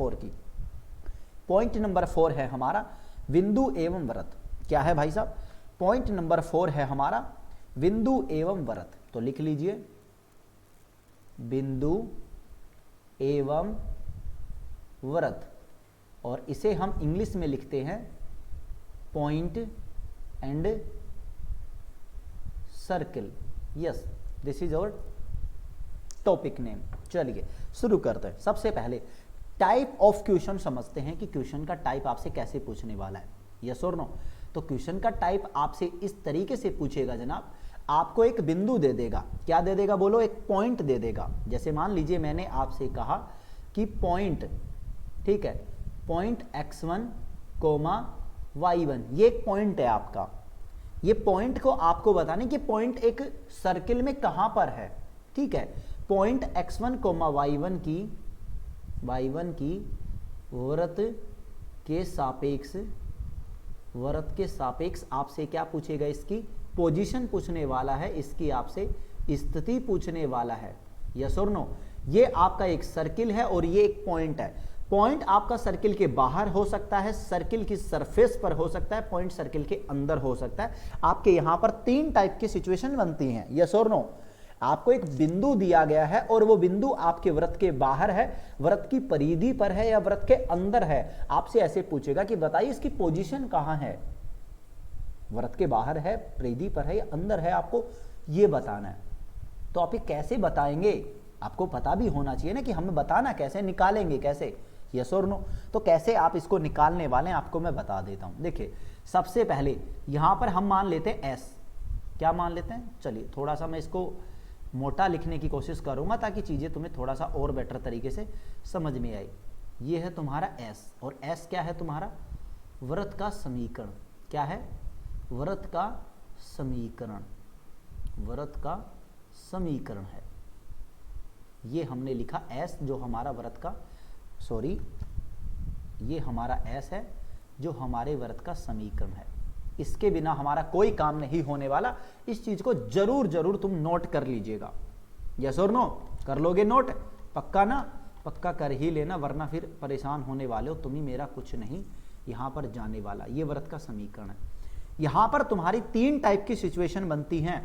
4 की। Point number 4 है हमारा बिंदु एवं वृत्त। क्या है भाई साहब? पॉइंट नंबर 4 है हमारा बिंदु एवं वृत्त। तो लिख लीजिए बिंदु एवं वृत्त, और इसे हम इंग्लिश में लिखते हैं point and circle. Yes, this is our topic name. चलिए शुरू करते हैं। सबसे पहले टाइप ऑफ क्वेश्चन समझते हैं कि क्वेश्चन का टाइप आपसे कैसे पूछने वाला है। यस और नो? तो क्वेश्चन का टाइप आपसे इस तरीके से पूछेगा जनाब, आपको एक बिंदु दे देगा। क्या दे देगा बोलो? एक पॉइंट दे देगा। जैसे मान लीजिए मैंने आपसे कहा कि पॉइंट, ठीक है, पॉइंट x1 कोमा y1, ये एक पॉइंट है आपका। ये पॉइंट को आपको बताने कि पॉइंट एक सर्किल में कहां पर है। ठीक है, पॉइंट x1 कोमा y1 की वृत्त के सापेक्ष आपसे क्या पूछेगा? इसकी पोजीशन पूछने वाला है, इसकी आपसे स्थिति पूछने वाला है। यस और नो? ये आपका एक सर्किल है और ये एक पॉइंट है। पॉइंट आपका सर्किल के बाहर हो सकता है, सर्किल की सरफेस पर हो सकता है, पॉइंट सर्किल के अंदर हो सकता है। आपके यहां पर 3 टाइप की सिचुएशन बनती हैं। यस और नो? आपको एक बिंदु दिया गया है और वो बिंदु आपके वृत्त के बाहर है, वृत्त की परिधि पर है या वृत्त के अंदर है। आपसे ऐसे पूछेगा कि बताइए इसकी पोजीशन कहां है, वृत्त के बाहर है, परिधि पर है या अंदर है, आपको ये बताना है। तो आप ये कैसे बताएंगे? आपको पता भी होना चाहिए ना कि हमें बताना कैसे, निकालेंगे कैसे। यस और नो? तो कैसे आप इसको निकालने वाले हैं आपको मैं बता देता हूं। देखिए सबसे पहले यहां पर हम मान लेते हैं एस। क्या मान लेते हैं? चलिए थोड़ा सा मैं इसको मोटा लिखने की कोशिश करूंगा ताकि चीजें तुम्हें थोड़ा सा और बेटर तरीके से समझ में आई। ये है तुम्हारा एस, और एस क्या है? तुम्हारा वृत्त का समीकरण। क्या है? वृत्त का समीकरण। वृत्त का समीकरण है, ये हमने लिखा एस, जो हमारा वृत्त का, सॉरी, ये हमारा एस है जो हमारे वृत्त का समीकरण है। इसके बिना हमारा कोई काम नहीं होने वाला। इस चीज को जरूर जरूर तुम नोट कर लीजिएगा। यस और नो? कर लोगे नोट? पक्का ना? पक्का कर ही लेना, वरना फिर परेशान होने वाले हो। तुम ही, मेरा कुछ नहीं यहां पर जाने वाला। ये वृत्त का समीकरण है। यहां पर तुम्हारी 3 टाइप की सिचुएशन बनती हैं।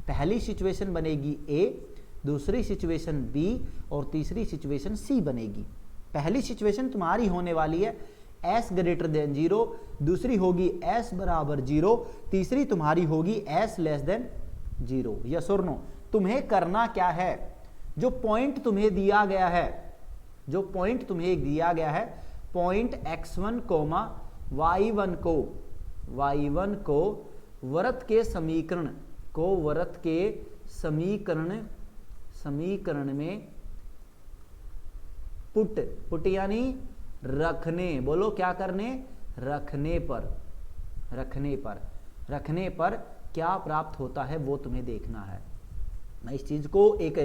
पहली सिचुएशन बनेगी ए, दूसरी सिचुएशन बी और तीसरी सिचुएशन सी बनेगी। पहली सिचुएशन तुम्हारी होने वाली है s ग्रेटर देन 0, दूसरी होगी s बराबर 0, तीसरी तुम्हारी होगी s लेस देन 0। यस और नो? तुम्हें करना क्या है? जो पॉइंट तुम्हें दिया गया है, जो पॉइंट तुम्हें दिया गया है, पॉइंट x1 कोमा y1 को वृत्त के समीकरण में पुट यानी रखने। बोलो क्या करने? रखने पर क्या प्राप्त होता है वो तुम्हें देखना है। मैं इस चीज को एक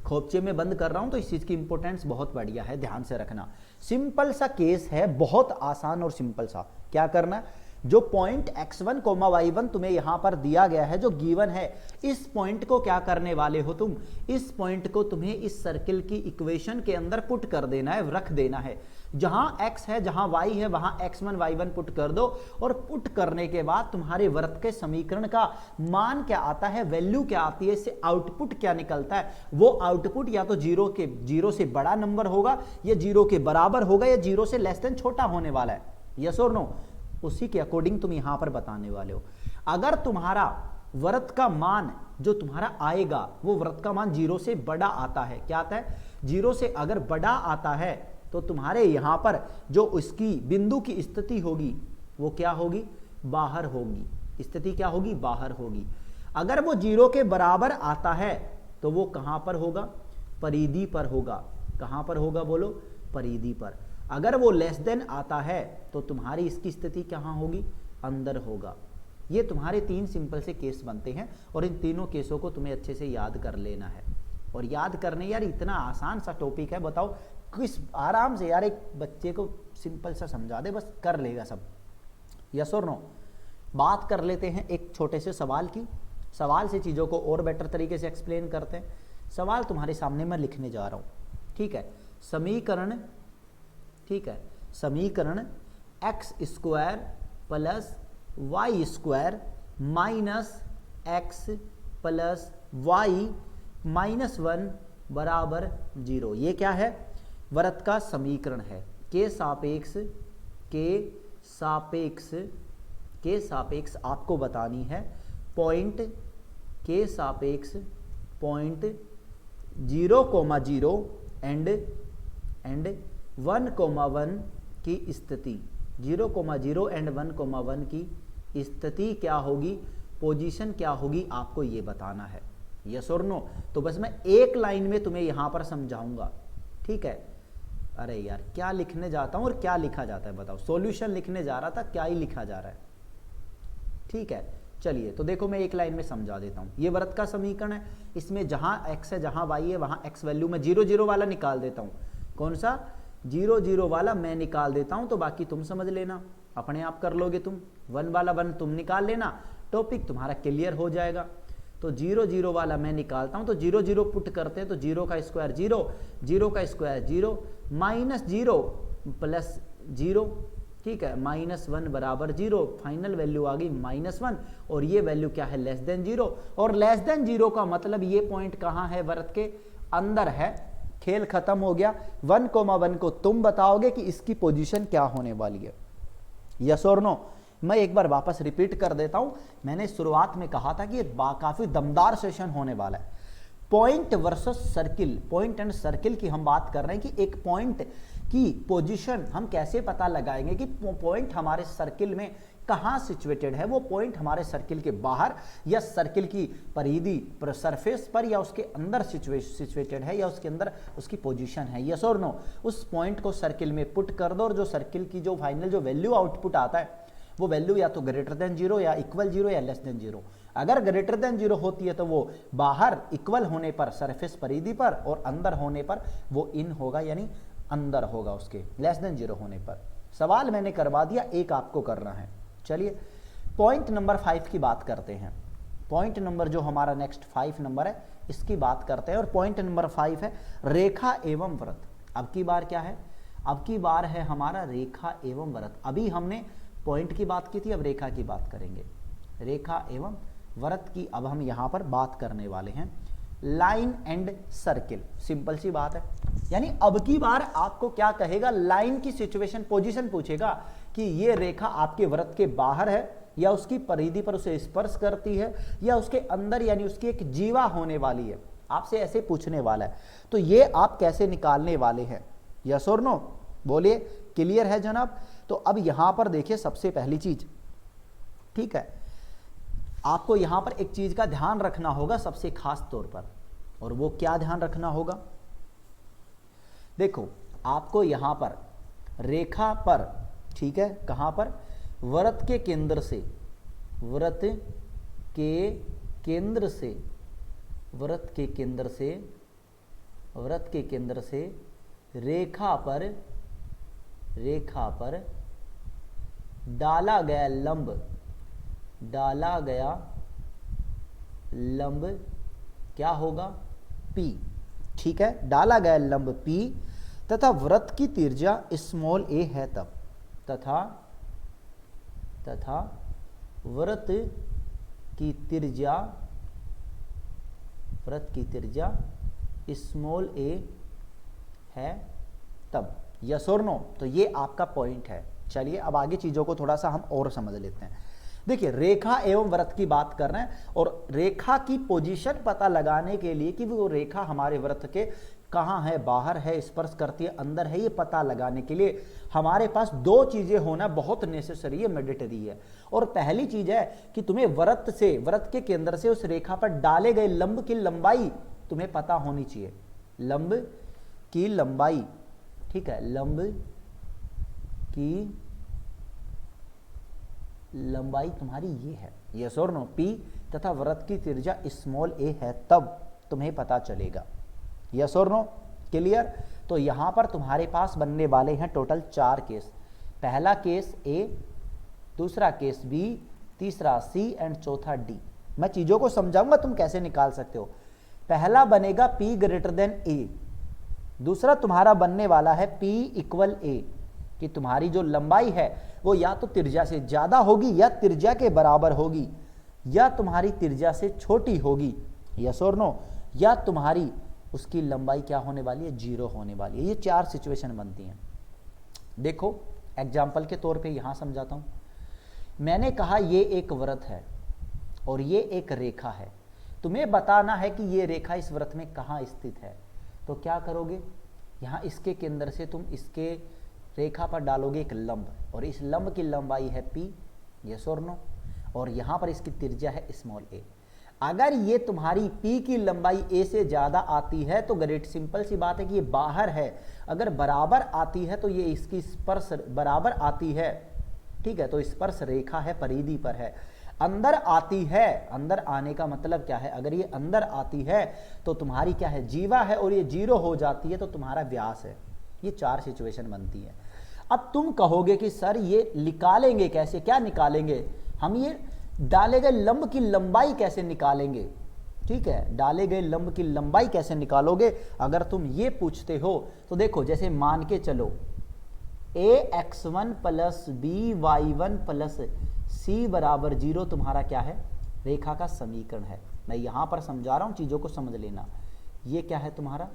खोपचे में बंद कर रहा हूं तो इस चीज की इंपॉर्टेंस बहुत बढ़िया है, ध्यान से रखना। सिंपल सा केस है, बहुत आसान और सिंपल सा। क्या करना? जो पॉइंट x1 कोमा y1 तुम्हें यहां पर दिया गया है, जो गिवन है, इस पॉइंट को क्या करने वाले हो तुम? इस पॉइंट को तुम्हें इस सर्किल की इक्वेशन के अंदर पुट कर देना है, रख देना है। जहां x है, जहां y है, वहां x1 y1 पुट कर दो, और पुट करने के बाद तुम्हारे वृत्त के समीकरण का मान क्या आता है, वैल्यू क्या आती है, इससे आउटपुट क्या निकलता है। वो आउटपुट या तो 0 से बड़ा नंबर होगा, या 0 के बराबर होगा, या 0 से लेस देन छोटा होने वाला है। यस और नो? उसी के अकॉर्डिंग तुम यहां पर बताने वाले हो। अगर तुम्हारा वृत्त का मान जो तुम्हारा आएगा, वो वृत्त का मान 0 से बड़ा आता है, क्या आता है? 0 से अगर बड़ा आता है तो तुम्हारे यहां पर जो उसकी बिंदु की स्थिति होगी वो क्या होगी? बाहर होगी। स्थिति क्या होगी? बाहर होगी। अगर वो 0 के बराबर आता है तो वो कहां पर होगा? परिधि पर होगा। कहां पर होगा बोलो? परिधि पर। अगर वो लेस देन आता है तो तुम्हारी इसकी स्थिति कहां होगी? अंदर होगा। ये तुम्हारे 3 सिंपल से केस बनते हैं, और इन तीनों केसों को तुम्हें अच्छे से याद कर लेना है। और याद करने, यार इतना आसान सा टॉपिक है, बताओ किस आराम से यार एक बच्चे को सिंपल सा समझा दे, बस कर लेगा सब। यस और नो? बात कर लेते हैं एक छोटे से सवाल की। सवाल से चीज़ों को और बेटर तरीके से एक्सप्लेन करते हैं। सवाल तुम्हारे सामने मैं लिखने जा रहा हूँ, ठीक है? समीकरण, ठीक है, समीकरण x square plus y square minus x plus y minus 1 बराबर 0, ये क्या है, वृत्त का समीकरण है। के सापेक्ष आपको बतानी है पॉइंट के सापेक्ष पॉइंट 0,0 एंड 1,1 की स्थिति, 0,0 एंड 1,1 की स्थिति क्या होगी, पोजीशन क्या होगी, आपको ये बताना है, यस और नो। तो बस मैं एक लाइन में तुम्हें यहां पर समझाऊंगा, ठीक है। अरे यार क्या लिखने जाता हूं और क्या लिखा जाता है बताओ, सॉल्यूशन लिखने जा रहा था, क्या ही लिखा जा रहा है, ठीक है। चलिए तो देखो मैं एक लाइन में समझा देता हूं। ये वृत्त का समीकरण है, इसमें जहां x है जहां y है वहां x वैल्यू में 0 0 वाला निकाल देता हूं। कौन सा 0 0 वाला मैं निकाल देता हूं, तो बाकी तुम समझ लेना, अपने आप कर लोगे तुम। 1 वाला 1 तुम निकाल लेना, टॉपिक तुम्हारा क्लियर हो जाएगा। तो 0 0 वाला मैं निकालता हूं, तो 0 0 पुट करते हैं, तो 0 का स्क्वायर 0, 0 का स्क्वायर 0, माइनस 0 प्लस 0, ठीक है, -1 बराबर 0, फाइनल वैल्यू आ गई -1, और ये वैल्यू क्या है, लेस देन 0, और लेस देन 0 का मतलब ये पॉइंट कहाँ है, वृत्त के अंदर है। खेल खत्म हो गया। 1,1 को तुम बताओगे कि इसकी पोजीशन क्या होने वाली है, यस और नो। मैं एक बार वापस रिपीट कर देता हूं, मैंने शुरुआत में कहा था कि ये काफी दमदार सेशन होने वाला है। Point versus circle, point and circle की हम बात कर रहे हैं कि एक पॉइंट की पोजीशन हम कैसे पता लगाएंगे कि पॉइंट हमारे सर्किल में कहां सिचुएटेड है, वो पॉइंट हमारे सर्किल के बाहर या सर्किल की परिधि पर, सरफेस पर, या उसके अंदर सिचुएटेड है, या उसके अंदर उसकी पोजीशन है, यस और नो। उस पॉइंट को सर्किल में पुट कर दो, और जो सर्किल की जो फाइनल जो वैल्यू आउटपुट आता है वो वैल्यू या तो ग्रेटर देन 0 या इक्वल 0 या लेस देन 0। अगर ग्रेटर देन 0 होती है तो वो बाहर इक्वल होने पर सरफेस परिधि पर, और अंदर होने पर वो इन होगा, यानी अंदर होगा उसके, लेस देन 0 होने पर। सवाल मैंने करवा दिया, एक आपको करना है। चलिए पॉइंट नंबर 5 की बात करते हैं। पॉइंट नंबर जो हमारा नेक्स्ट 5 नंबर है इसकी बात करते हैं, और पॉइंट नंबर 5 है रेखा एवं वृत्त। अब की बार क्या है, अब की बार है हमारा रेखा एवं वृत्त। अभी हमने पॉइंट की बात की थी, अब रेखा की बात करेंगे, रेखा एवं वृत्त की अब हम यहां पर बात करने वाले हैं। लाइन एंड सर्किल, सिंपल सी बात है, यानी अब की बार आपको क्या कहेगा, लाइन की सिचुएशन पोजीशन पूछेगा कि ये रेखा आपके वृत्त के बाहर है, या उसकी परिधि पर उसे स्पर्श करती है, या उसके अंदर, यानी उसकी एक जीवा होने वाली है, आपसे ऐसे पूछने वाला है। तो ये आप कैसे निकालने वाले हैं, यस और नो, बोलिए, क्लियर है जनाब। तो अब यहां पर देखिए सबसे पहली चीज, ठीक है, आपको यहां पर एक चीज का ध्यान रखना होगा सबसे खास तौर पर, और वो क्या ध्यान रखना होगा, देखो आपको यहां पर रेखा पर, ठीक है, कहां पर, वृत्त के केंद्र से, वृत्त के केंद्र से, वृत्त के केंद्र से, वृत्त के केंद्र से रेखा पर, रेखा पर डाला गया लंब, डाला गया लंब क्या होगा, P, ठीक है, डाला गया लंब P तथा वृत्त की त्रिज्या स्मॉल a है तब, तथा वृत्त की त्रिज्या, वृत्त की त्रिज्या स्मॉल a है तब, यस और नो। तो ये आपका पॉइंट है। चलिए अब आगे चीजों को थोड़ा सा हम और समझ लेते हैं। देखिए रेखा एवं वृत्त की बात कर रहे हैं, और रेखा की पोजीशन पता लगाने के लिए कि वो रेखा हमारे वृत्त के कहाँ है, बाहर है, स्पर्श करती है, अंदर है, ये पता लगाने के लिए हमारे पास दो चीजें होना बहुत नेसेसरी है, मैंडेटरी है। और पहली चीज है कि तुम्हें वृत्त से, वृत्त के केंद्र से उस रेखा पर डाले गए लंब की लंबाई तुम्हें पता होनी चाहिए, लंब की लंबाई, ठीक है, लंब की लंबाई तुम्हारी ये है, यस और नो, P तथा वृत्त की त्रिज्या स्मॉल a है तब तुम्हें पता चलेगा, यस और नो, क्लियर। तो यहां पर तुम्हारे पास बनने वाले हैं टोटल 4 केस। पहला केस A, दूसरा केस B, तीसरा C एंड चौथा D। मैं चीजों को समझाऊंगा तुम कैसे निकाल सकते हो। पहला बनेगा P ग्रेटर देन A, दूसरा तुम्हारा बनने वाला है P इक्वल A, कि तुम्हारी जो लंबाई है वो या तो त्रिज्या से ज्यादा होगी या त्रिज्या के बराबर होगी, या तुम्हारी त्रिज्या से छोटी होगी, यस और नो, या तुम्हारी उसकी लंबाई क्या होने वाली है, 0 होने वाली है। ये 4 सिचुएशन बनती हैं। देखो एग्जाम्पल के तौर पे यहां समझाता हूं। मैंने कहा ये एक वृत्त है और ये एक रेखा है, तुम्हें बताना है कि ये रेखा इस वृत्त में कहां स्थित है। तो क्या करोगे, यहां इसके केंद्र से तुम इसके रेखा पर डालोगे एक लंब, और इस लंब की लंबाई है p, यस और नो, और यहां पर इसकी त्रिज्या है स्मॉल a। अगर ये तुम्हारी p की लंबाई a से ज्यादा आती है तो ग्रेट सिंपल सी बात है कि ये बाहर है। अगर बराबर आती है तो ये इसकी स्पर्श बराबर आती है, ठीक है, तो स्पर्श रेखा है, परिधि पर है। अंदर आती है, अंदर आने का मतलब क्या है, अगर ये अंदर आती है तो तुम्हारी क्या है, जीवा है, और ये 0 हो जाती है तो तुम्हारा व्यास है। ये 4 सिचुएशन बनती है। अब तुम कहोगे कि सर ये निकालेंगे कैसे, क्या निकालेंगे, हम ये डाले गए लंब की लंबाई कैसे निकालेंगे, ठीक है, डाले गए लंब की लंबाई कैसे निकालोगे, अगर तुम ये पूछते हो तो देखो, जैसे मान के चलो ax1 plus by1 plus c बराबर 0 तुम्हारा क्या है, रेखा का समीकरण है। मैं यहां पर समझा रहा हूं, चीजों को समझ लेना। ये क्या है तुम्हारा,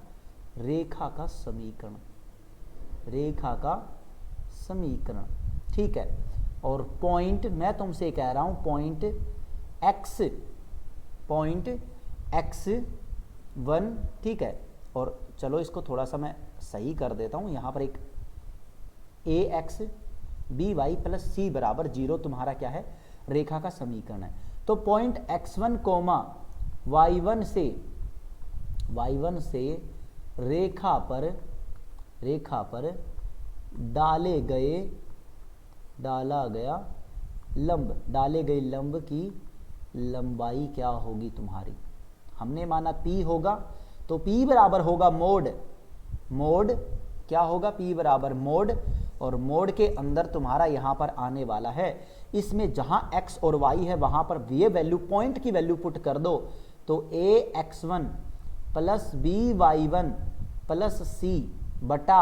रेखा का समीकरण, रेखा का समीकरण, ठीक है। और पॉइंट मैं तुमसे कह रहा हूं, पॉइंट x1, ठीक है। और चलो इसको थोड़ा सा मैं सही कर देता हूं, यहां पर एक ax by प्लस c बराबर 0 तुम्हारा क्या है, रेखा का समीकरण है। तो पॉइंट x1 कोमा y1 से रेखा पर डाले गए लंब की लंबाई क्या होगी तुम्हारी। हमने माना p होगा, तो p बराबर होगा मोड क्या होगा, p बराबर मोड, और मोड के अंदर तुम्हारा यहां पर आने वाला है, इसमें जहां x और y है वहां पर ये वैल्यू, पॉइंट की वैल्यू पुट कर दो, तो ax1 plus by1 plus c बटा,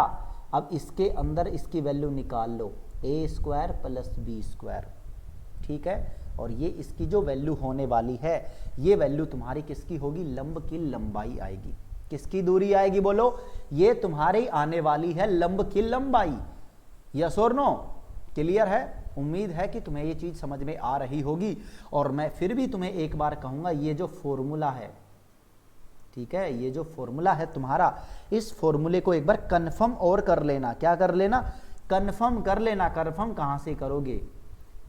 अब इसके अंदर इसकी वैल्यू निकाल लो, a square plus b square, ठीक है। और ये इसकी जो वैल्यू होने वाली है, ये वैल्यू तुम्हारी किसकी होगी, लंब की लंबाई आएगी। किसकी दूरी आएगी बोलो, ये तुम्हारी आने वाली है लंब की लंबाई, यस और नो, क्लियर है। उम्मीद है कि तुम्हें ये चीज समझ में आ रही होगी। और मैं फिर भी तुम्हें एक बार कहूंगा, ये जो फॉर्मूला है, ठीक है, ये जो फॉर्मूला है तुम्हारा, इस फॉर्मूले को एक बार कंफर्म और कर लेना। क्या कर लेना, कंफर्म कर लेना। कंफर्म कहां से करोगे,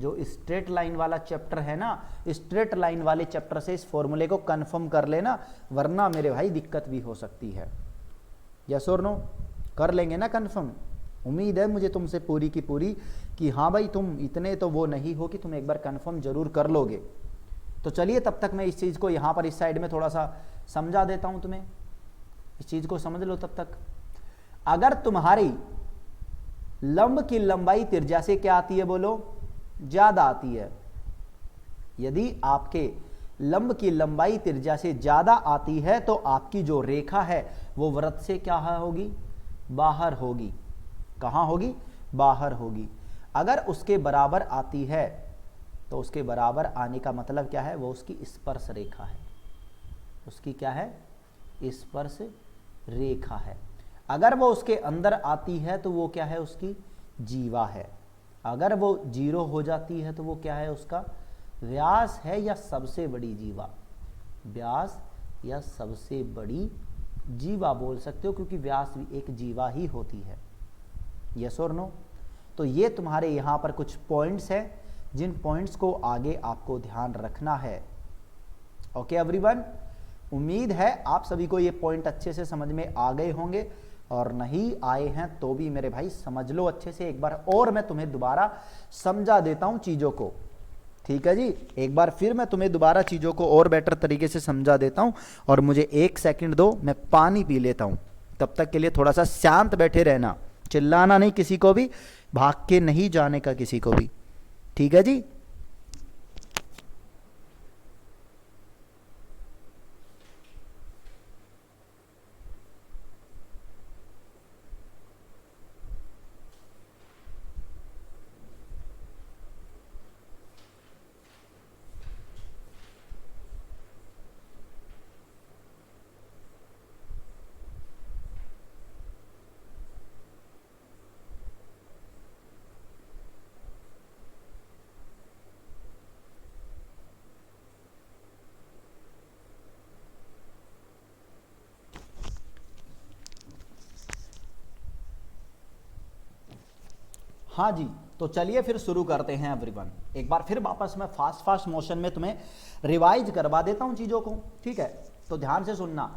जो स्ट्रेट लाइन वाला चैप्टर है ना, स्ट्रेट लाइन वाले चैप्टर से इस फॉर्मूले को कंफर्म कर लेना, वरना मेरे भाई दिक्कत भी हो सकती है। यस और नो, कर लेंगे ना कंफर्म। उम्मीद है मुझे तुमसे पूरी की पूरी कि हाँ भाई तुम इतने तो वो नहीं हो कि तुम एक बार कंफर्म जरूर कर लोगे। तो चलिए तब तक मैं इस चीज को यहाँ पर इस साइड में थोड़ा सा समझा देता हूं तुम्हें, इस चीज को समझ लो तब तक। अगर तुम्हारी लंब की लंबाई त्रिज्या से क्या आती है बोलो, ज्यादा आती है, यदि आपके लंब की लंबाई त्रिज्या से ज्यादा आती है तो आपकी जो रेखा है वो वृत्त से क्या होगी, बाहर होगी। कहां होगी, बाहर होगी। अगर उसके बराबर आती है तो उसके बराबर आने का मतलब क्या है, वो उसकी स्पर्श रेखा है, उसकी क्या है, स्पर्श रेखा है। अगर वो उसके अंदर आती है तो वो क्या है, उसकी जीवा है। अगर वो 0 हो जाती है तो वो क्या है, उसका व्यास है या सबसे बड़ी जीवा, व्यास या सबसे बड़ी जीवा बोल सकते हो, क्योंकि व्यास भी एक जीवा ही होती है। यस और नो। तो ये तुम्हारे यहां पर कुछ पॉइंट्स हैं, जिन पॉइंट्स को आगे आपको ध्यान रखना है। ओके एवरीवन, उम्मीद है आप सभी को ये पॉइंट अच्छे से समझ में आ गए होंगे, और नहीं आए हैं तो भी मेरे भाई समझ लो अच्छे से। एक बार और मैं तुम्हें दोबारा समझा देता हूं चीजों को, ठीक है जी। एक बार फिर मैं तुम्हें दोबारा चीजों को और बेटर तरीके से समझा देता हूं, और मुझे 1 सेकंड दो, मैं पानी पी लेता हूं। तब तक के लिए थोड़ा सा शांत बैठे रहना, चिल्लाना नहीं किसी को भी, भाग के नहीं जाने का किसी को भी, ठीक है जी। हाँ जी, तो चलिए फिर शुरू करते हैं एवरीवन। एक बार फिर वापस मैं फास्ट मोशन में तुम्हें रिवाइज करवा देता हूं चीजों को, ठीक है। तो ध्यान से सुनना।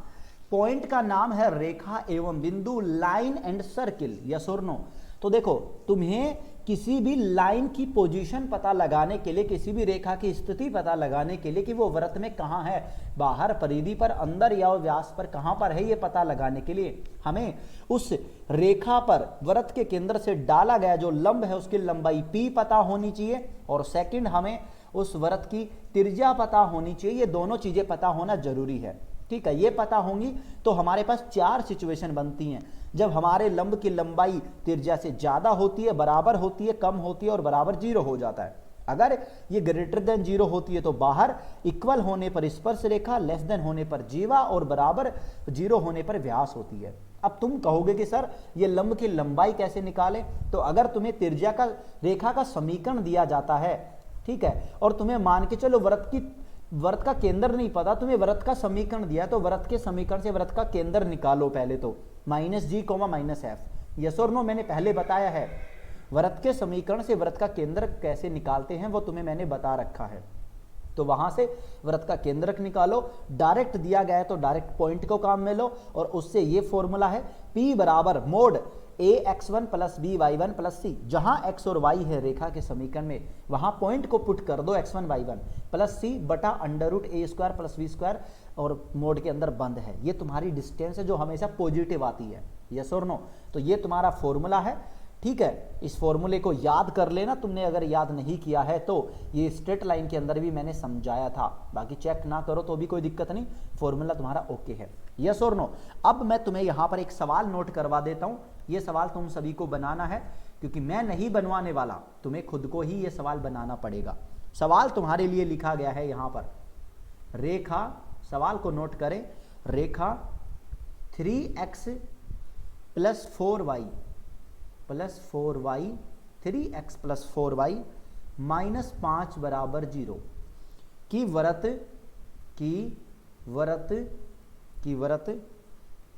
पॉइंट का नाम है रेखा एवं बिंदु, लाइन एंड सर्किल, यस और नो। तो देखो, तुम्हें किसी भी लाइन की पोजीशन पता लगाने के लिए, किसी भी रेखा की स्थिति पता लगाने के लिए कि वो वृत्त में कहाँ है, बाहर, परिधि पर, अंदर या व्यास पर कहाँ पर है, ये पता लगाने के लिए हमें उस रेखा पर वृत्त के केंद्र से डाला गया जो लंब है उसकी लंबाई p पता होनी चाहिए, और सेकंड हमें उस वृत्त की त्रिज्या पता होनी चाहिए। ये दोनों चीजें पता होना जरूरी है, ठीक है। ये पता होंगी तो हमारे पास 4 सिचुएशन बनती हैं। जब हमारे लंब की लंबाई त्रिज्या से ज्यादा होती है, बराबर होती है, कम होती है और बराबर 0 हो जाता है। अगर ये ग्रेटर देन 0 होती है तो बाहर, इक्वल होने पर स्पर्श रेखा, लेस देन होने पर जीवा और बराबर 0 होने पर व्यास होती है। अब तुम कहोगे कि सर ये लंब की लंबाई कैसे निकालें? तो अगर तुम्हें त्रिज्या का रेखा का समीकरण दिया जाता है, ठीक है, और तुम्हें मान के चलो वृत्त का केंद्र नहीं पता, तुम्हें वृत्त का समीकरण दिया, तो वृत्त के समीकरण से वृत्त का केंद्र निकालो पहले तो, -g, -f। यस और नो मैंने पहले बताया है। वृत्त के समीकरण से वृत्त का केंद्र कैसे निकालते हैं वो तुम्हें मैंने बता रखा है। तो वहां से वृत्त का केंद्रक निकालो, डायरेक्ट दिया गया है तो डायरेक्ट पॉइंट को काम में लो, और उससे ये फॉर्मूला है P बराबर मोड ax1 + by1 + c। जहां x और y है रेखा के समीकरण में, वहां पॉइंट को पुट कर दो x1 y1 + c बटा √a² + b², और मोड के अंदर बंद है। ये तुम्हारी डिस्टेंस है जो हमेशा पॉजिटिव आती है, यस और नो। तो ये तुम्हारा फॉर्मूला है, ठीक है। इस फॉर्मूले को याद कर लेना तुमने, अगर याद नहीं किया है तो ये स्ट्रेट लाइन के अंदर भी मैंने समझाया था, बाकी चेक ना करो तो भी कोई दिक्कत नहीं, फॉर्मूला तुम्हारा ओके है, यस और नो। अब मैं तुम्हें यहां पर एक सवाल नोट करवा देता हूं। ये सवाल तुम सभी को बनाना है, क्योंकि मैं नहीं बनवाने वाला, तुम्हें खुद को ही ये सवाल बनाना पड़ेगा। सवाल तुम्हारे लिए लिखा गया है यहां पर, रेखा, सवाल को नोट करें, रेखा 3x + 4y + 4y 3x + 4y - 5 बराबर 0 की वृत्त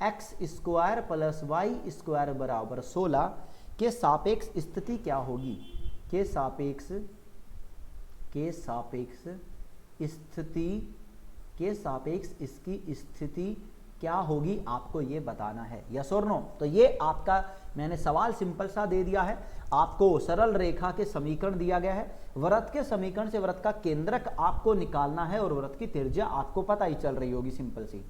x² + y² बराबर 16 के सापेक्ष स्थिति क्या होगी? के सापेक्ष इसकी स्थिति क्या होगी, आपको ये बताना है, यस और नो। तो ये आपका मैंने सवाल सिंपल सा दे दिया है, आपको सरल रेखा के समीकरण दिया गया है, वृत्त के समीकरण से वृत्त का केंद्रक आपको निकालना है, और वृत्त की त्रिज्या आपको पता ही चल रही होगी, सिंपल सी,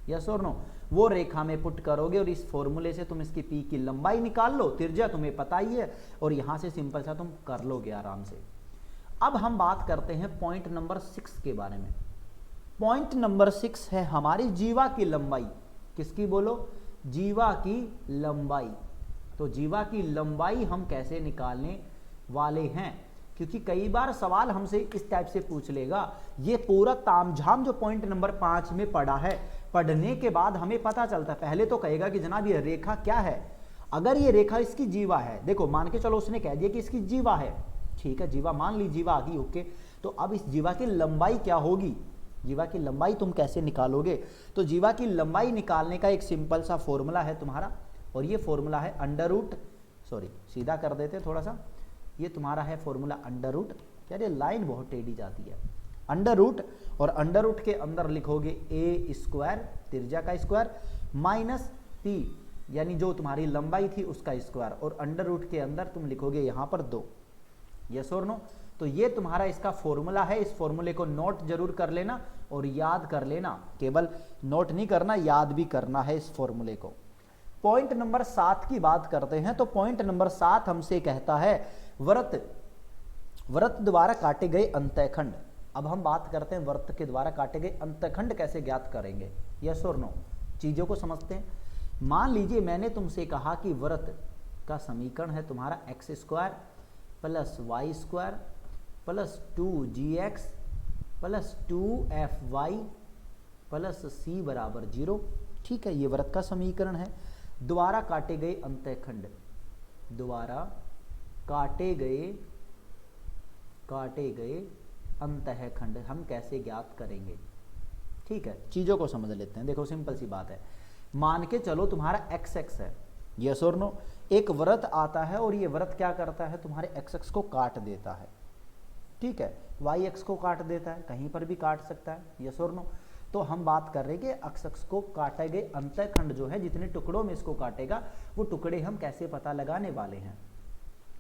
यस और नो। वो रेखा में पुट करोगे और इस फॉर्मूले से तुम इसकी पी की लंबाई निकाल लो, त्रिज्या तुम्हें पता ही है, और यहां से सिंपल सा तुम कर लोगे आराम से। अब हम बात करते हैं पॉइंट नंबर 6 के बारे में। पॉइंट नंबर 6 है हमारी जीवा की लंबाई। किसकी बोलो? जीवा की लंबाई। तो जीवा की लंबाई हम कैसे निकालने वाले हैं, क्योंकि कई बार सवाल हमसे इस टाइप से पूछ लेगा। ये पूरा तामझाम जो पॉइंट नंबर 5 में पढ़ा है, पढ़ने के बाद हमें पता चलता है, पहले तो कहेगा कि जनाब ये रेखा क्या है। अगर ये रेखा इसकी जीवा है, देखो मान के चलो उसने कह दिया कि इसकी जीवा है, ठीक है, जीवा मान ली, जीवा आ गई, ओके। तो अब इस जीवा की लंबाई क्या होगी, जीवा की लंबाई तुम कैसे निकालोगे? तो जीवा की लंबाई निकालने का एक सिंपल सा फॉर्मूला है तुम्हारा, और ये फॉर्मूला है सीधा कर देते थोड़ा सा, ये तुम्हारा है फॉर्मूला √ यार ये लाइन बहुत टेढ़ी जाती है, √ और √ के अंदर लिखोगे a² त्रिज्या का स्क्वायर -p यानी जो तुम्हारी लंबाई थी उसका स्क्वायर, और √ के अंदर तुम लिखोगे यहां पर 2, यस और नो। तो ये तुम्हारा इसका फॉर्मूला है। इस फॉर्मूले को नोट जरूर कर लेना और याद कर लेना, केवल नोट नहीं करना, याद भी करना है इस फॉर्मूले को। पॉइंट नंबर 7 की बात करते हैं। तो पॉइंट नंबर 7 हमसे कहता है वृत्त द्वारा काटे गए अंतःखंड। अब हम बात करते हैं वृत्त के द्वारा काटे गए अंतःखंड कैसे ज्ञात करेंगे, यस और नो। चीजों को समझते हैं। मान लीजिए मैंने तुमसे कहा कि वृत्त का समीकरण है तुम्हारा x² + y² + 2gx + 2fy + c बराबर 0, ठीक है। ये वृत्त का समीकरण है। द्वारा काटे गए अंतःखंड, द्वारा काटे गए अंतःखंड हम कैसे ज्ञात करेंगे, ठीक है। चीजों को समझ लेते हैं। देखो सिंपल सी बात है, मान के चलो तुम्हारा x है, यस और नो, एक वृत्त आता है और ये वृत्त क्या करता है, तुम्हारे एक्स अक्ष को काट देता है, ठीक है, वाई अक्ष को काट देता है, कहीं पर भी काट सकता है, यस और नो। तो हम बात कर रहे हैं कि एक्स अक्ष को काटे गए अंतःखंड जो है, जितने टुकड़ों में इसको काटेगा वो टुकड़े हम कैसे पता लगाने वाले हैं।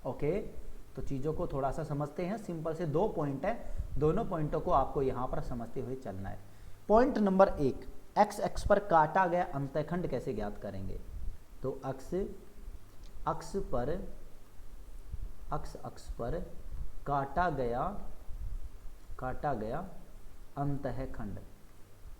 ओके, तो चीजों को थोड़ा सा समझते हैं। सिंपल से 2 पॉइंट है, दोनों पॉइंटों को आपको यहां पर समझते हुए चलना है। पॉइंट नंबर 1, एक्स अक्ष पर काटा गया अंतःखंड कैसे ज्ञात करेंगे। तो अक्ष पर काटा गया अंतःखंड,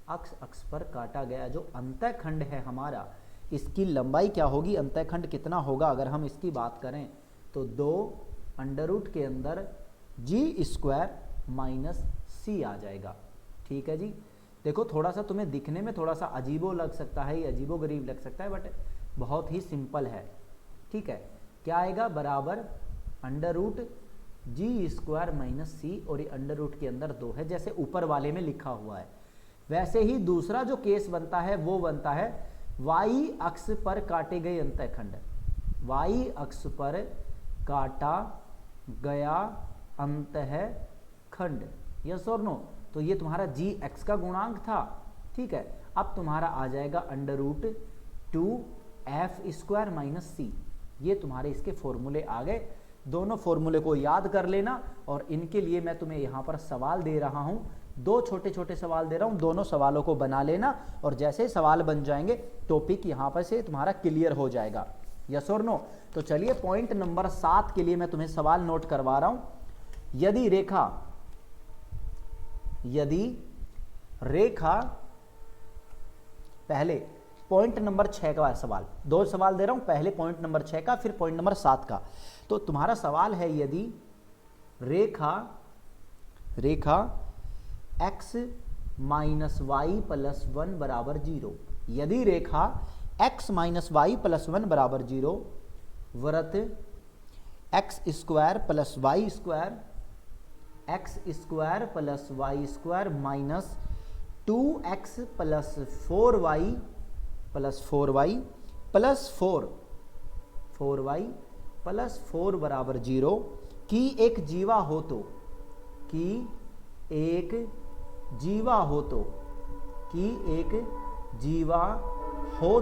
अक्ष पर काटा गया जो अंतःखंड है हमारा, इसकी लंबाई क्या होगी, अंतःखंड कितना होगा। अगर हम इसकी बात करें तो 2 अंडर रूट के अंदर जी स्क्वायर माइनस सी आ जाएगा, ठीक है जी। देखो थोड़ा सा तुम्हें दिखने में थोड़ा सा अजीबो लग सकता है, अजीबो गरीब लग सकता है, बट बहुत ही सिंपल है, ठीक है। क्या आएगा, बराबर अंडर रूट जी स्क्वायर माइनस सी, और ये अंडर रूट के अंदर 2 है, जैसे ऊपर वाले में लिखा हुआ है। वैसे ही दूसरा जो केस बनता है वो बनता है वाई अक्ष पर काटे गए अंतःखंड, वाई अक्ष पर काटा गया अंतःखंड, यस और नो। तो ये तुम्हारा जी एक्स का गुणांक था, ठीक है। अब तुम्हारा आ जाएगा under root 2f square minus C, ये तुम्हारे इसके फॉर्मूले आ गए। दोनों फॉर्मूले को याद कर लेना, और इनके लिए मैं तुम्हें यहाँ पर सवाल दे रहा हूँ, 2 छोटे छोटे सवाल दे रहा हूँ, दोनों सवालों को बना लेना, और जैसे सवाल बन जाएंगे टॉपिक यहाँ पर से तुम्हारा क्लियर हो जाएगा, यस और नो। तो चलिए पॉइंट नंबर 7 के लिए मैं तुम्हें सवाल नोट करवा रहा हूँ। यदि रेखा पहले पॉइंट नंबर 6 का सवाल, 2 सवाल दे रहा हूं, पहले पॉइंट नंबर 6 का, फिर पॉइंट नंबर 7 का। तो तुम्हारा सवाल है, यदि रेखा x माइनस वाई प्लस 1 बराबर 0, यदि रेखा x माइनस वाई प्लस 1 बराबर 0, वृत्त x square plus y square, x square plus y square minus 2x plus 4y plus 4y plus 4y plus 4 बराबर 0 की एक जीवा हो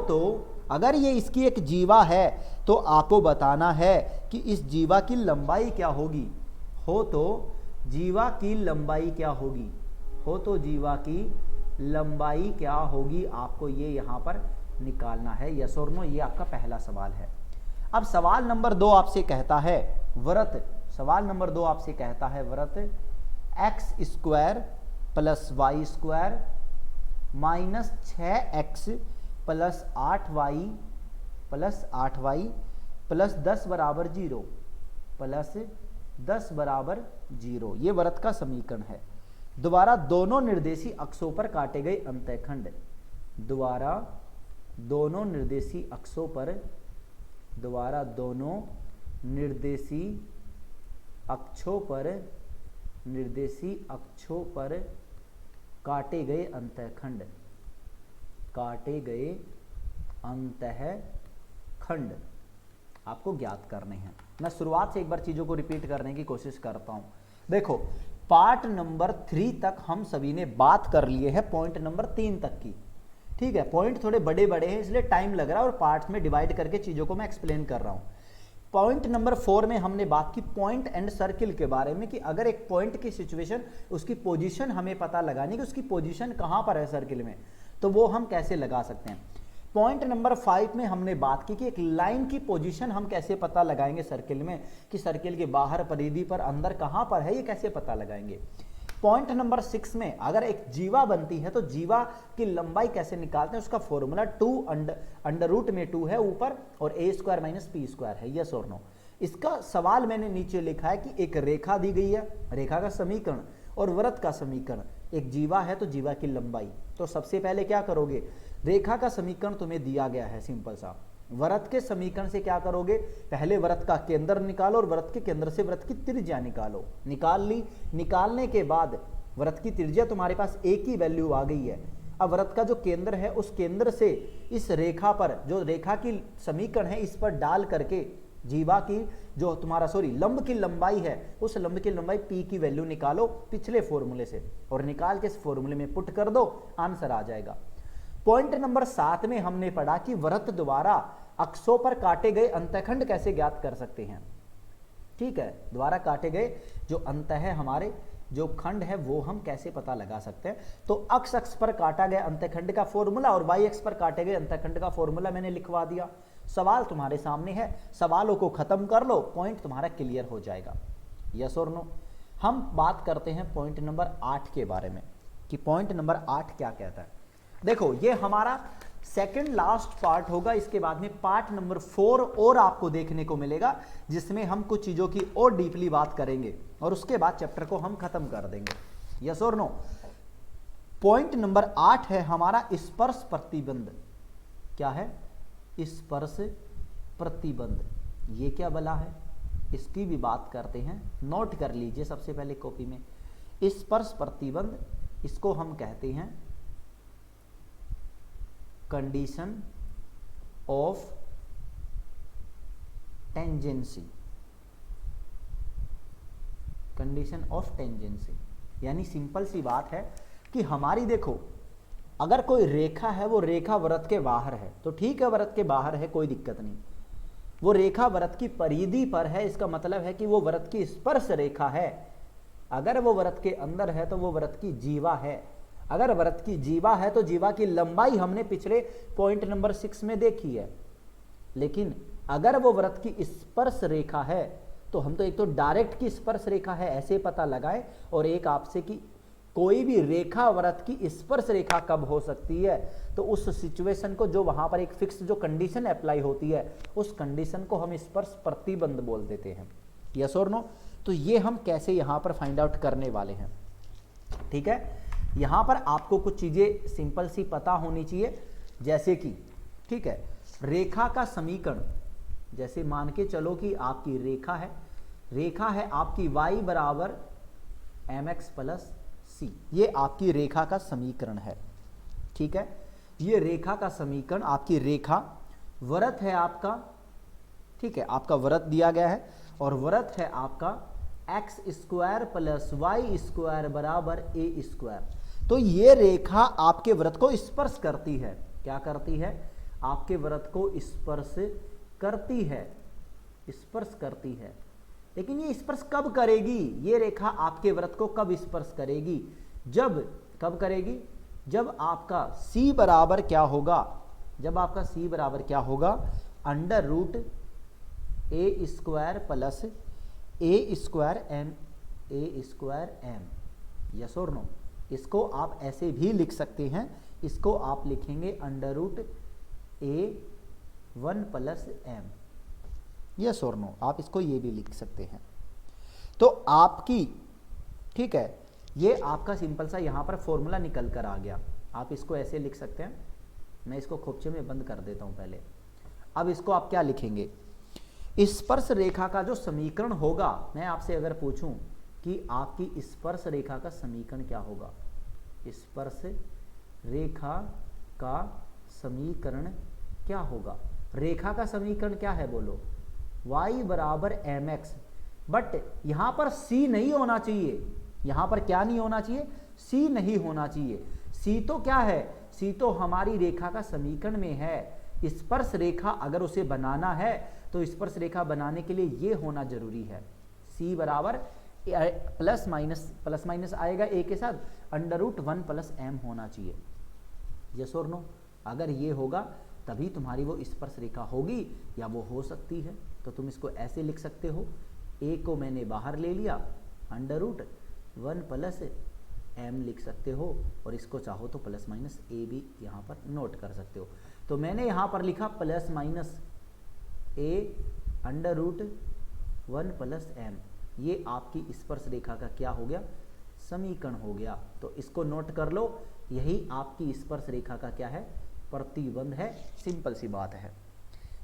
तो, अगर ये इसकी एक जीवा है तो आपको बताना है कि इस जीवा की लंबाई क्या होगी, हो तो जीवा की लंबाई क्या होगी, आपको ये यहां पर निकालना है, यस और नो। ये आपका पहला सवाल है। अब सवाल नंबर 2 आपसे कहता है वृत्त x square plus y square minus 6x plus 8y plus 10 बराबर 0, ये वृत्त का समीकरण है। दोबारा दोनों निर्देशी अक्षों पर काटे गए अंतःखंड, दोबारा दोनों निर्देशी अक्षों पर काटे गए अंतःखंड आपको ज्ञात करने हैं। मैं शुरुआत से एक बार चीजों को रिपीट करने की कोशिश करता हूं। देखो पार्ट नंबर 3 तक हम सभी ने बात कर लिए है, पॉइंट नंबर 3 तक की, ठीक है। पॉइंट थोड़े बड़े बड़े हैं इसलिए टाइम लग रहा है, और पार्ट्स में डिवाइड करके चीजों को मैं एक्सप्लेन कर रहा हूं। पॉइंट नंबर 4 में हमने बात की पॉइंट एंड सर्किल के बारे में, कि अगर एक पॉइंट की सिचुएशन, उसकी पोजीशन हमें पता लगानी कि उसकी पोजीशन कहां पर है सर्किल में, तो वो हम कैसे लगा सकते हैं। पॉइंट नंबर 5 में हमने बात की कि एक लाइन की पोजीशन हम कैसे पता लगाएंगे सर्किल में, कि सर्किल के बाहर, परिधि पर, अंदर कहां पर है, ये कैसे पता लगाएंगे। पॉइंट नंबर 6 में अगर एक जीवा बनती है तो जीवा की लंबाई कैसे निकालते हैं, उसका फॉर्मूला 2 अंडर रूट में 2 है ऊपर, और a square minus P square है, यस और नो। इसका सवाल मैंने नीचे लिखा है कि एक रेखा दी गई है, रेखा का समीकरण और वृत्त का समीकरण, एक जीवा है तो जीवा की लंबाई। तो सबसे पहले क्या करोगे, रेखा का समीकरण तुम्हें दिया गया है सिंपल सा, वृत्त के समीकरण से क्या करोगे, पहले वृत्त का केंद्र निकालो और वृत्त के केंद्र से वृत्त की त्रिज्या निकालो, निकाल ली। निकालने के बाद वृत्त की त्रिज्या तुम्हारे पास एक ही वैल्यू आ गई है, अब वृत्त का जो केंद्र है उस केंद्र से इस रेखा पर, जो रेखा की समीकरण है, इस पर डाल करके जीवा की जो तुम्हारा लंब की लंबाई है, उस लंब की लंबाई p की वैल्यू निकालो पिछले फॉर्मूले से और निकाल के इस फॉर्मूले में पुट कर दो, आंसर आ जाएगा। पॉइंट नंबर 7 में हमने पढ़ा कि वृत्त द्वारा अक्षों पर काटे गए अंतःखंड कैसे ज्ञात कर सकते हैं। ठीक है, द्वारा काटे गए जो अंत है हमारे जो खंड है वो हम कैसे पता लगा सकते हैं। तो अक्ष पर काटा गया अंतःखंड का फॉर्मूला और वाई अक्ष पर काटे गए अंतःखंड का फॉर्मूला मैंने लिखवा दिया। सवाल तुम्हारे सामने है, सवालों को खत्म कर लो, पॉइंट तुम्हारा क्लियर हो जाएगा। यस और नो। हम बात करते हैं पॉइंट नंबर 8 के बारे में कि पॉइंट नंबर 8 क्या कहता है। देखो ये हमारा सेकंड लास्ट पार्ट होगा, इसके बाद में पार्ट नंबर 4 और आपको देखने को मिलेगा जिसमें हम कुछ चीजों की और डीपली बात करेंगे और उसके बाद चैप्टर को हम खत्म कर देंगे। यस और नो। पॉइंट नंबर 8 है हमारा स्पर्श प्रतिबंध। क्या है? स्पर्श प्रतिबंध। ये क्या बला है, इसकी भी बात करते हैं, नोट कर लीजिए सबसे पहले कॉपी में। स्पर्श प्रतिबंध, इसको हम कहते हैं condition of tangency. Condition of tangency यानी सिंपल सी बात है कि हमारी देखो, अगर कोई रेखा है वो रेखा वृत्त के बाहर है तो ठीक है, वृत्त के बाहर है कोई दिक्कत नहीं। वो रेखा वृत्त की परिधि पर है, इसका मतलब है कि वो वृत्त की स्पर्श रेखा है। अगर वो वृत्त के अंदर है तो वो वृत्त की जीवा है। अगर वृत्त की जीवा है तो जीवा की लंबाई हमने पिछले पॉइंट नंबर 6 में देखी है। लेकिन अगर वो वृत्त की स्पर्श रेखा है तो हम तो एक तो डायरेक्ट की स्पर्श रेखा है ऐसे पता लगाए, और एक आपसे कि कोई भी रेखा वृत्त की स्पर्श रेखा कब हो सकती है, तो उस सिचुएशन को जो वहां पर एक फिक्स जो कंडीशन अप्लाई होती है उस कंडीशन को हम स्पर्श प्रतिबंध बोल देते हैं। यस और नो। तो ये हम कैसे यहां पर फाइंड आउट करने वाले हैं। ठीक है, यहां पर आपको कुछ चीजें सिंपल सी पता होनी चाहिए, जैसे कि ठीक है रेखा का समीकरण। जैसे मान के चलो कि आपकी रेखा है आपकी y बराबर mx प्लस सी, ये आपकी रेखा का समीकरण है। ठीक है, ये रेखा का समीकरण, आपकी रेखा वृत्त है आपका, ठीक है, आपका वृत्त दिया गया है और वृत्त है आपका x square plus y square बराबर ए स्क्वायर। तो ये रेखा आपके वृत्त को स्पर्श करती है। क्या करती है? आपके वृत्त को स्पर्श करती है, स्पर्श करती है। लेकिन ये स्पर्श कब करेगी? ये रेखा आपके वृत्त को कब स्पर्श करेगी? कब करेगी? जब आपका c बराबर क्या होगा? जब आपका c बराबर क्या होगा? अंडर रूट ए स्क्वायर प्लस ए स्क्वायर एम। यस और नो। इसको आप ऐसे भी लिख सकते हैं, इसको आप लिखेंगे under root A1 plus M. Yes और नो, आप इसको ये भी लिख सकते हैं। तो आपकी ठीक है, ये आपका सिंपल सा यहां पर फॉर्मूला निकल कर आ गया। आप इसको ऐसे लिख सकते हैं। मैं इसको खोपचे में बंद कर देता हूं पहले। अब इसको आप क्या लिखेंगे? स्पर्श रेखा का जो समीकरण होगा, मैं आपसे अगर पूछूं कि आपकी स्पर्श रेखा का समीकरण क्या होगा? स्पर्श रेखा का समीकरण क्या होगा? रेखा का समीकरण क्या है बोलो? y बराबर mx। बट यहां पर c नहीं होना चाहिए। यहां पर क्या नहीं होना चाहिए? c नहीं होना चाहिए। c तो क्या है? c तो हमारी रेखा का समीकरण में है। स्पर्श रेखा अगर उसे बनाना है तो स्पर्श रेखा बनाने के लिए ये होना जरूरी है। c बराबर प्लस माइनस आएगा a के साथ, अंडर रूट 1 प्लस एम होना चाहिए। यस और नो। अगर ये होगा तभी तुम्हारी वो स्पर्श रेखा होगी या वो हो सकती है। तो तुम इसको ऐसे लिख सकते हो, a को मैंने बाहर ले लिया, अंडर रूट 1 प्लस एम लिख सकते हो, और इसको चाहो तो प्लस माइनस ए भी यहाँ पर नोट कर सकते हो। तो मैंने यहाँ पर लिखा plus minus A under root 1 plus M. ये आपकी स्पर्श रेखा का क्या हो गया? समीकरण हो गया। तो इसको नोट कर लो, यही आपकी स्पर्श रेखा का क्या है? प्रतिबंध है। सिंपल सी बात है।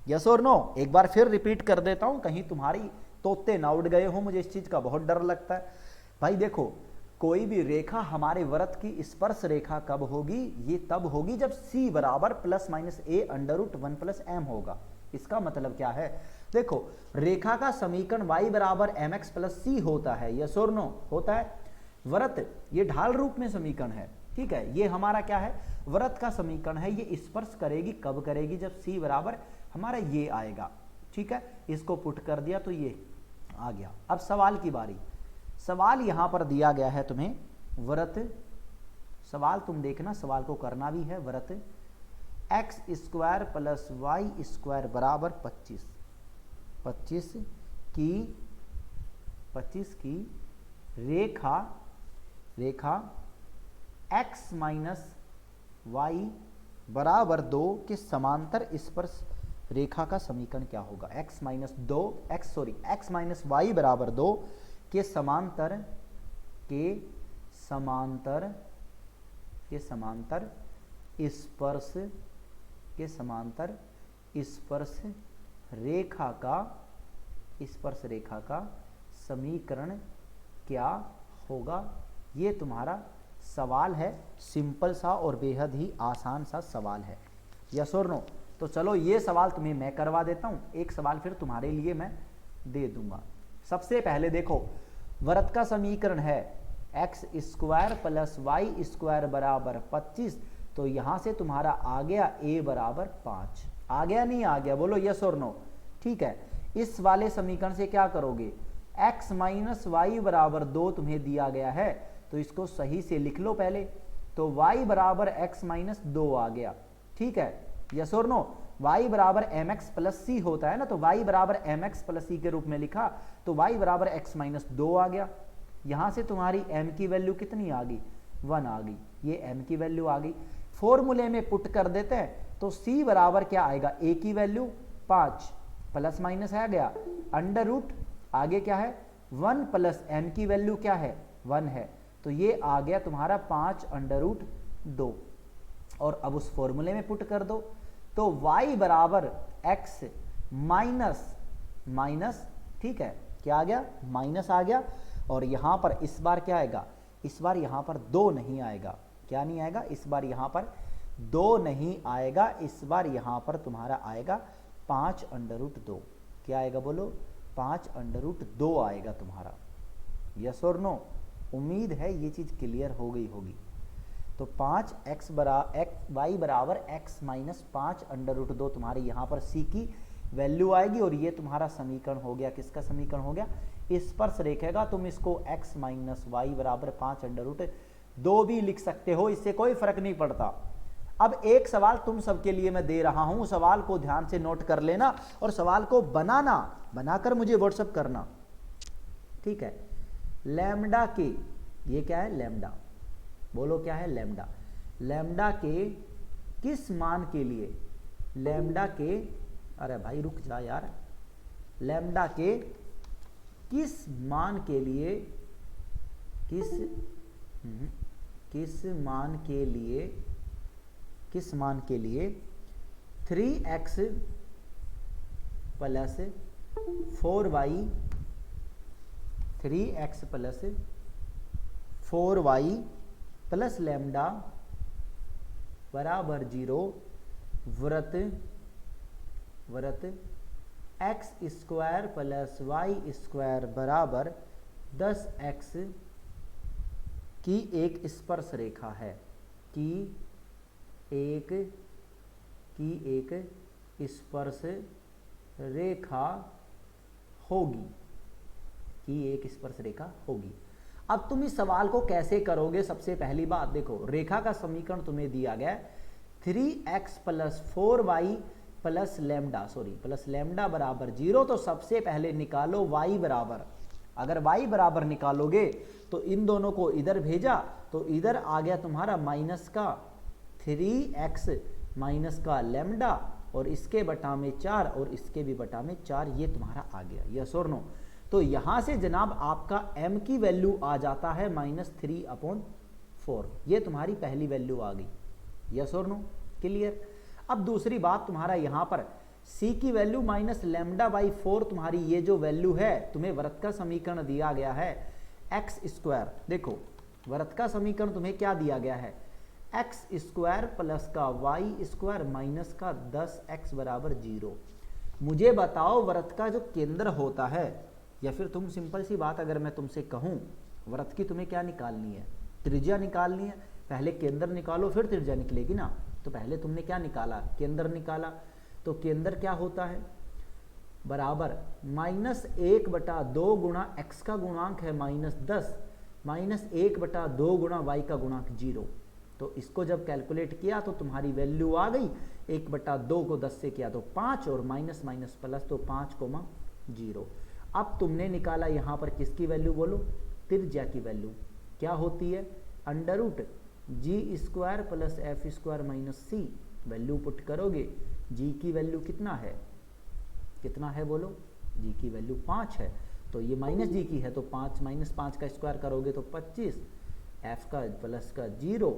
यस और नो। एक बार फिर रिपीट कर देता हूं, कहीं तुम्हारी तोते ना उड़ गए हो, मुझे इस चीज का बहुत डर लगता है। भाई देखो, कोई भी रेखा हमारे वृत्त की स्पर्श रेखा कब होगी, ये तब होगी जब c बराबर plus minus a under root 1 plus m होगा। इसका मतलब क्या है, देखो रेखा का समीकरण y बराबर mx प्लस c होता है, यस और नो होता है। वृत्त ये ढाल रूप में समीकरण है, ठीक है, ये हमारा क्या है, वृत्त का समीकरण है। ये स्पर्श करेगी कब करेगी, जब c बराबर हमारा ये आएगा, ठीक है। इसको पुट कर दिया तो ये आ गया। अब सवाल की बारी, सवाल यहां पर दिया गया है तुम्हें, वृत्त, सवाल तुम देखना, सवाल को करना भी है। वृत्त x square plus y square बराबर 25 की रेखा x माइनस वाई बराबर 2 के समांतर स्पर्श रेखा का समीकरण क्या होगा। x माइनस वाई बराबर 2 के समांतर स्पर्श रेखा का समीकरण क्या होगा। ये तुम्हारा सवाल है, सिंपल सा और बेहद ही आसान सा सवाल है, यस और नो। तो चलो ये सवाल तुम्हें मैं करवा देता हूं, एक सवाल फिर तुम्हारे लिए मैं दे दूंगा। सबसे पहले देखो, वृत्त का समीकरण है x square plus y square बराबर 25, तो यहां से तुम्हारा आ गया a बराबर 5। आ गया नहीं आ गया, बोलो यस और नो, ठीक है। इस वाले समीकरण से क्या करोगे, x माइनस वाई बराबर 2 तुम्हें दिया गया है, तो इसको सही से लिख लो पहले। तो y बराबर x माइनस 2 आ गया, ठीक है, यस और नो। y बराबर mx प्लस c होता है ना, तो y बराबर mx प्लस c के रूप में लिखा, तो y बराबर x माइनस 2 आ गया। यहां से तुम्हारी m की वैल्यू कितनी आ गई, 1 आ गई, ये m की वैल्यू आ गई। फॉर्मूले में पुट कर देते हैं, तो c बराबर क्या आएगा, a की वैल्यू 5 प्लस माइनस आ गया अंडर रूट, आगे क्या है 1 प्लस m की वैल्यू क्या है 1 है, तो ये आ गया तुम्हारा 5 अंडर रूट 2। और अब उस फॉर्मूले में पुट कर दो, तो y बराबर x माइनस, ठीक है, क्या आ गया, माइनस आ गया। और यहां पर इस बार क्या आएगा, इस बार यहां पर 2 नहीं आएगा, क्या नहीं आएगा, इस बार यहां पर 2 नहीं आएगा, इस बार यहां पर तुम्हारा आएगा 5 अंडर रूट 2। क्या आएगा बोलो, 5 अंडर रूट 2 आएगा तुम्हारा, यस और नो। उम्मीद है ये चीज क्लियर हो गई होगी। तो 5x वाई बराबर x माइनस 5 अंडर रूट 2 तुम्हारे यहाँ पर c की वैल्यू आएगी, और ये तुम्हारा समीकरण हो गया, किसका समीकरण हो गया, स्पर्श रेखेगा। तुम इसको x माइनस वाई बराबर 5 अंडर रूट 2 भी लिख सकते हो, इससे कोई फर्क नहीं पड़ता। अब एक सवाल तुम सबके लिए मैं दे रहा हूं, सवाल को ध्यान से नोट कर लेना और सवाल को बनाकर मुझे व्हाट्सएप करना, ठीक है। लैम्डा के, ये क्या है, लैम्डा, बोलो क्या है, लैम्डा। लैम्डा के किस मान के लिए, लैम्डा के, अरे भाई रुक जा यार, लैम्डा के किस मान के लिए, किस मान के लिए 3x plus 4y 3x plus 4y plus lambda बराबर 0 वृत्त x square plus y square बराबर 10x की एक स्पर्श रेखा है, की एक स्पर्श रेखा होगी। अब तुम इस सवाल को कैसे करोगे, सबसे पहली बात देखो, रेखा का समीकरण तुम्हें दिया गया 3x plus 4y plus lambda बराबर 0। तो सबसे पहले निकालो y बराबर, अगर y बराबर निकालोगे तो इन दोनों को इधर भेजा, तो इधर आ गया तुम्हारा माइनस का 3x माइनस का लैम्डा, और इसके बटा में 4 और इसके भी बटा में 4, ये तुम्हारा आ गया, यस और नो। तो यहां से जनाब आपका m की वैल्यू आ जाता है -3/4, ये तुम्हारी पहली वैल्यू आ गई, यस और नो, क्लियर। अब दूसरी बात, तुम्हारा यहां पर c की वैल्यू -λ/4 तुम्हारी ये जो वैल्यू है, तुम्हें वृत्त का समीकरण दिया गया है x स्क्वायर। देखो वृत्त का समीकरण तुम्हें क्या दिया गया है, एक्स स्क्वायर प्लस का वाई स्क्वायर माइनस का 10x बराबर 0। मुझे बताओ वृत्त का जो केंद्र होता है, या फिर तुम सिंपल सी बात अगर मैं तुमसे कहूं वृत्त की तुम्हें क्या निकालनी है, त्रिज्या निकालनी है। पहले केंद्र निकालो फिर त्रिज्या निकलेगी ना। तो पहले तुमने क्या निकाला, केंद्र निकाला। तो केंद्र क्या होता है, बराबर -1/2 गुणा x का गुणांक है -10 -1/2 गुणा y का गुणांक 0। तो इसको जब कैलकुलेट किया तो तुम्हारी वैल्यू आ गई 1/2 को 10 से किया तो 5 और माइनस माइनस प्लस तो 5,0। अब तुमने निकाला यहां पर किसकी वैल्यू बोलो, त्रिज्या की वैल्यू क्या होती है, √g² plus f² minus c। Value put करोगे, g की वैल्यू कितना है बोलो, g की वैल्यू 5 है, तो ये माइनस g की है तो 5 माइनस 5 का स्क्वायर करोगे तो 25, f का प्लस का 0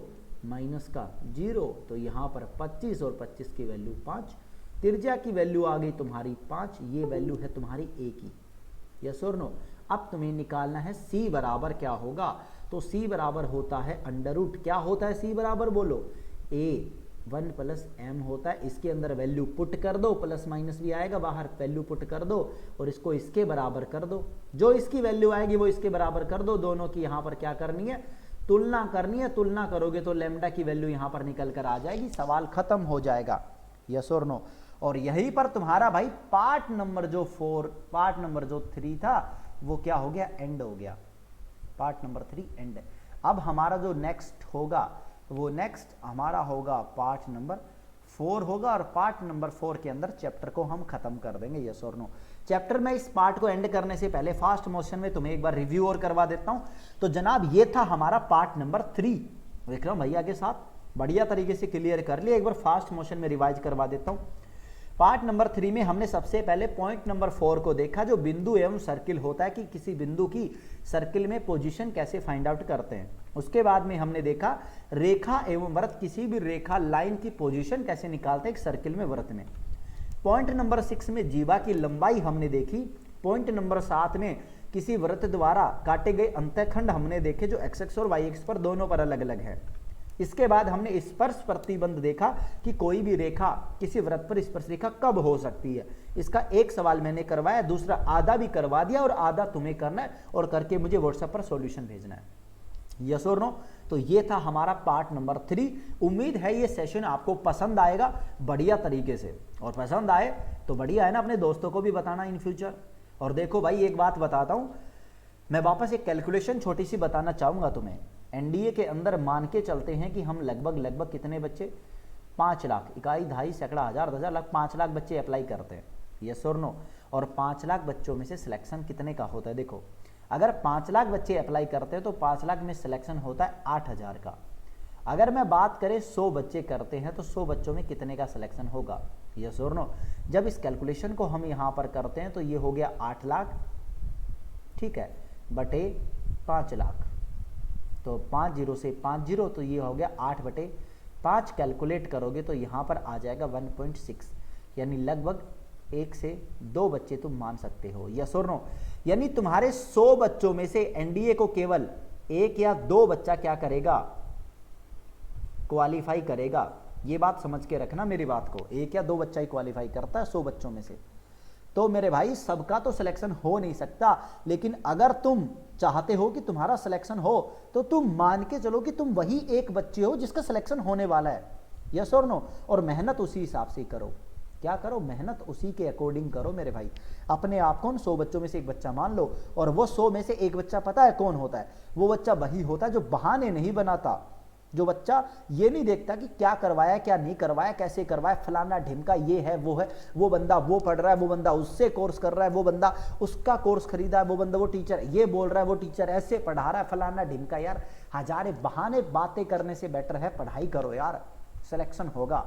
माइनस का 0, तो यहाँ पर 25 और 25 की वैल्यू 5। त्रिज्या की वैल्यू आ गई तुम्हारी 5, ये वैल्यू है तुम्हारी a की। यस और नो। अब तुम्हें निकालना है c बराबर क्या होगा, तो c बराबर होता है √ क्या होता है c बराबर बोलो, a1 + m होता है। इसके अंदर वैल्यू पुट कर दो, प्लस माइनस भी आएगा बाहर, वैल्यू पुट कर दो और इसको इसके बराबर कर दो। जो इसकी वैल्यू आएगी वो इसके बराबर कर दो। दोनों की यहाँ पर क्या करनी है, तुलना करनी है। तुलना करोगे तो लैम्डा की वैल्यू यहाँ पर निकल कर आ जाएगी, सवाल खत्म हो जाएगा। यस और नो। और यहीं पर तुम्हारा भाई पार्ट नंबर जो 3 था वो क्या हो गया, एंड हो गया। Part number 3 and. अब हमारा जो नेक्स्ट होगा वो नेक्स्ट हमारा होगा पार्ट नंबर 4 होगा, और पार्ट नंबर 4 के अंदर चैप्टर को हम खत्म कर देंगे। यस और नो। चैप्टर में इस पार्ट को एंड करने से पहले फास्ट मोशन में तुम्हें एक बार रिव्यू और करवा देता हूं। तो जनाब ये था हमारा पार्ट नंबर 3, विक्रम भैया के साथ बढ़िया तरीके से क्लियर कर लिया। एक बार फास्ट मोशन में रिवाइज करवा देता हूं। पार्ट नंबर 3 में हमने सबसे पहले पॉइंट नंबर 4 को देखा, जो बिंदु एवं सर्किल होता है कि किसी बिंदु की सर्किल में पोजीशन कैसे फाइंड आउट करते हैं। उसके बाद में हमने देखा रेखा एवं वृत्त, किसी भी रेखा लाइन की पोजीशन कैसे निकालते हैं एक सर्किल में, वृत्त में। पॉइंट नंबर 6 में जीवा की लंबाई हमने देखी। पॉइंट नंबर 7 में किसी वृत्त द्वारा काटे गए अंतःखंड हमने देखे, जो x एक्स और y एक्स पर दोनों पर अलग अलग है। इसके बाद हमने स्पर्श प्रतिबंध देखा कि कोई भी रेखा किसी वृत्त पर स्पर्श रेखा कब हो सकती है। इसका एक सवाल मैंने करवाया, दूसरा आधा भी करवा दिया और आधा तुम्हें करना है और करके मुझे व्हाट्सएप पर सॉल्यूशन भेजना है। यस और नो। तो ये था हमारा पार्ट नंबर 3। उम्मीद है ये सेशन आपको पसंद आएगा बढ़िया तरीके से, और पसंद आए तो बढ़िया है ना, अपने दोस्तों को भी बताना इन फ्यूचर। और देखो भाई एक बात बताता हूं, मैं वापस एक कैलकुलेशन छोटी सी बताना चाहूंगा तुम्हें। एनडीए के अंदर मान के चलते हैं कि हम लगभग कितने बच्चे, 5 लाख, इकाई, दहाई, सैकड़ा, हजार, 10,000, लाख, 5 लाख बच्चे अप्लाई करते हैं। यस और नो। और 5 लाख बच्चों में से सिलेक्शन कितने का होता है, देखो अगर 5 लाख बच्चे अप्लाई करते हैं तो 5 लाख में सिलेक्शन होता है 8,000 का। अगर मैं बात करें 100 बच्चे करते हैं तो 100 बच्चों में कितने का सिलेक्शन होगा। यस और नो। जब इस कैलकुलेशन को हम यहाँ पर करते हैं तो ये हो गया 8 लाख, ठीक है, बटे 5 लाख, तो 5 0 से 5 0, तो ये हो गया 8/5। कैलकुलेट करोगे तो यहाँ पर आ जाएगा 1.6, यानी लगभग 1 से 2 बच्चे तुम मान सकते हो। यस और नो। यानी तुम्हारे 100 बच्चों में से एनडीए को केवल 1 या 2 बच्चा क्या करेगा, क्वालिफाई करेगा। ये बात समझ के रखना मेरी बात को, 1 या 2 बच्चा ही क्वालिफाई करता है 100 बच्चों में से। तो मेरे भाई सबका तो सिलेक्शन हो नहीं सकता, लेकिन अगर तुम चाहते हो कि तुम्हारा सिलेक्शन हो तो तुम मान के चलो कि तुम वही एक बच्चे हो जिसका सिलेक्शन होने वाला है। यस और नो। और मेहनत उसी हिसाब से करो। क्या करो, मेहनत उसी के अकॉर्डिंग करो मेरे भाई। अपने आप को 100 बच्चों में से एक बच्चा मान लो, और वो 100 में से एक बच्चा पता है कौन होता है, वो बच्चा वही होता है जो बहाने नहीं बनाता, जो बच्चा ये नहीं देखता कि क्या करवाया क्या नहीं करवाया, कैसे करवाया, फलाना ढिमका, ये है वो है, वो बंदा वो पढ़ रहा है, वो बंदा उससे कोर्स कर रहा है, वो बंदा उसका कोर्स खरीदा है, वो बंदा वो टीचर ये बोल रहा है, वो टीचर ऐसे पढ़ा रहा है, फलाना ढिमका। यार हजारे बहाने बातें करने से बेटर है पढ़ाई करो यार, सिलेक्शन होगा।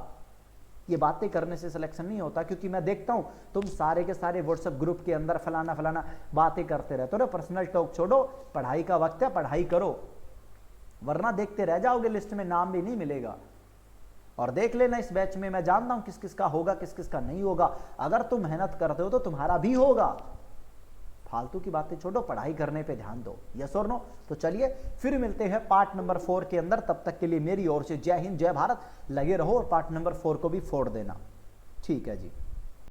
ये बातें करने से सिलेक्शन नहीं होता, क्योंकि मैं देखता हूं तुम सारे के सारे व्हाट्सएप ग्रुप के अंदर फलाना फलाना बातें करते रहते हो। पर्सनल टॉक छोड़ो, पढ़ाई का वक्त है, पढ़ाई करो, वरना देखते रह जाओगे, लिस्ट में नाम भी नहीं मिलेगा। और देख लेना इस बैच में मैं जानता हूं किस किस का होगा किस किस का नहीं होगा। अगर तुम मेहनत करते हो तो तुम्हारा भी होगा, फालतू की बातें छोड़ो, पढ़ाई करने पे ध्यान दो। यस और नो? तो चलिए फिर मिलते हैं पार्ट नंबर 4 के अंदर। तब तक के लिए मेरी ओर से जय हिंद, जय भारत। लगे रहो और पार्ट नंबर 4 को भी फोड़ देना। ठीक है जी।